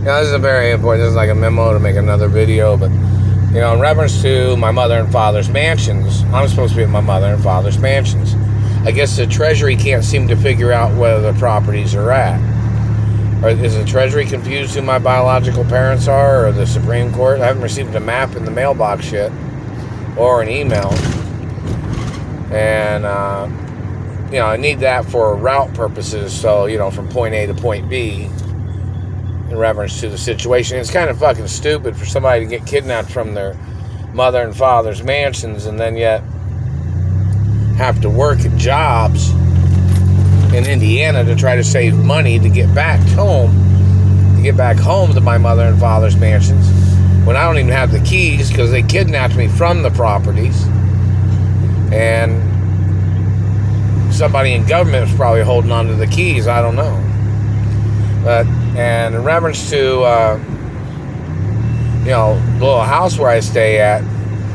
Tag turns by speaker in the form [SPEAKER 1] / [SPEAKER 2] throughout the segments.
[SPEAKER 1] this is a very important, this is like a memo to make another video, but, in reference to my mother and father's mansions, I'm supposed to be at my mother and father's mansions. I guess the Treasury can't seem to figure out where the properties are at. Or is the Treasury confused who my biological parents are, or the Supreme Court? I haven't received a map in the mailbox yet, or an email. And, I need that for route purposes, so, from point A to point B, in reference to the situation. It's kind of fucking stupid for somebody to get kidnapped from their mother and father's mansions and then yet have to work at jobs in Indiana to try to save money to get back home to my mother and father's mansions when I don't even have the keys because they kidnapped me from the properties, and somebody in government was probably holding on to the keys. I don't know. And in reference to the little house where I stay at,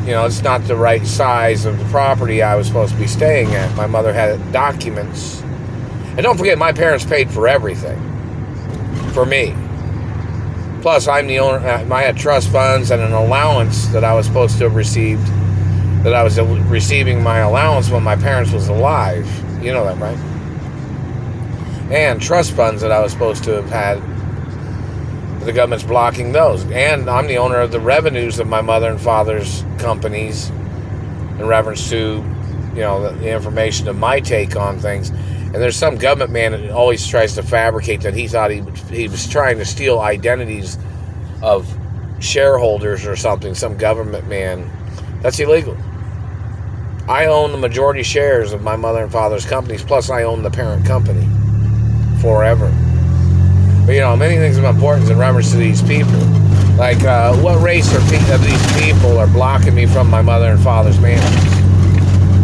[SPEAKER 1] it's not the right size of the property I was supposed to be staying at. My mother had documents. And don't forget, my parents paid for everything for me. Plus, I'm the owner. I had trust funds and an allowance that I was supposed to have received. That I was receiving my allowance when my parents was alive. You know that, right? And trust funds that I was supposed to have had. The government's blocking those. And I'm the owner of the revenues of my mother and father's companies in reference to, the information of my take on things. And there's some government man that always tries to fabricate that he thought he was trying to steal identities of shareholders or something, some government man. That's illegal. I own the majority shares of my mother and father's companies, plus I own the parent company forever. But, many things of importance in reference to these people. Like, what race of these people are blocking me from my mother and father's mansions?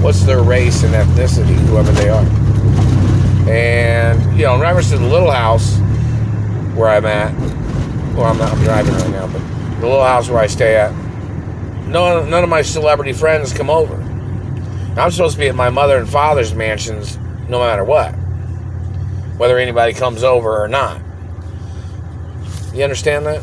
[SPEAKER 1] What's their race and ethnicity, whoever they are? And, in reference to the little house where I'm at, I'm driving right now, but the little house where I stay at, none of my celebrity friends come over. I'm supposed to be at my mother and father's mansions no matter what, whether anybody comes over or not. You understand that?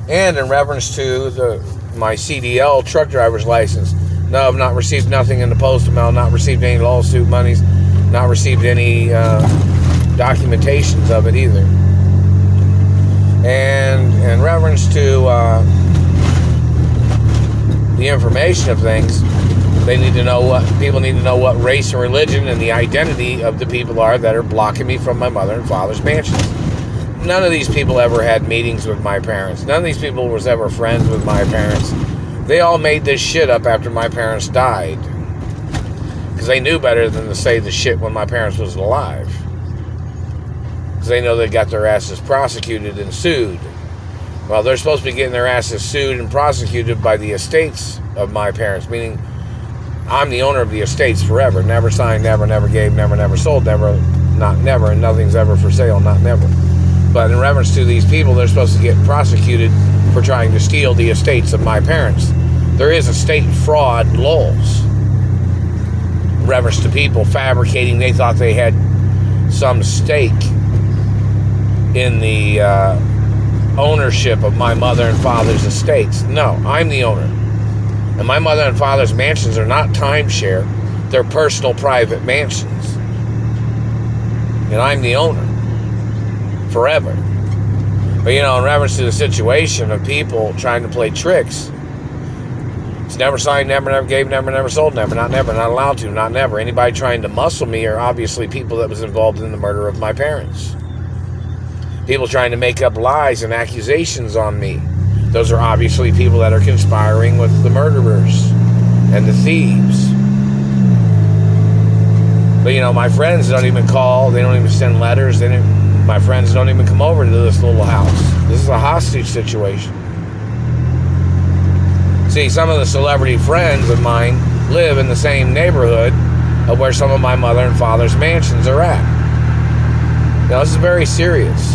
[SPEAKER 1] And in reference to my CDL truck driver's license, no, I've not received nothing in the postal mail, not received any lawsuit monies, not received any documentations of it either. And in reference to the information of things, people need to know what race and religion and the identity of the people are that are blocking me from my mother and father's mansions. None of these people ever had meetings with my parents. None of these people was ever friends with my parents. They all made this shit up after my parents died. Because they knew better than to say the shit when my parents was alive. Because they know they got their asses prosecuted and sued. Well, they're supposed to be getting their asses sued and prosecuted by the estates of my parents. Meaning, I'm the owner of the estates forever. Never signed, never gave, never sold, not never, and nothing's ever for sale, not never. But in reference to these people, they're supposed to get prosecuted for trying to steal the estates of my parents. There is estate fraud laws. In reference to people fabricating, they thought they had some stake in the ownership of my mother and father's estates. No, I'm the owner. And my mother and father's mansions are not timeshare. They're personal private mansions. And I'm the owner. Forever. But, in reference to the situation of people trying to play tricks, it's never signed, never gave, never sold, not allowed to, not never. Anybody trying to muscle me are obviously people that was involved in the murder of my parents. People trying to make up lies and accusations on me. Those are obviously people that are conspiring with the murderers and the thieves. But, my friends don't even call, they don't even send letters, my friends don't even come over to this little house. This is a hostage situation. See, some of the celebrity friends of mine live in the same neighborhood of where some of my mother and father's mansions are at. Now, this is very serious.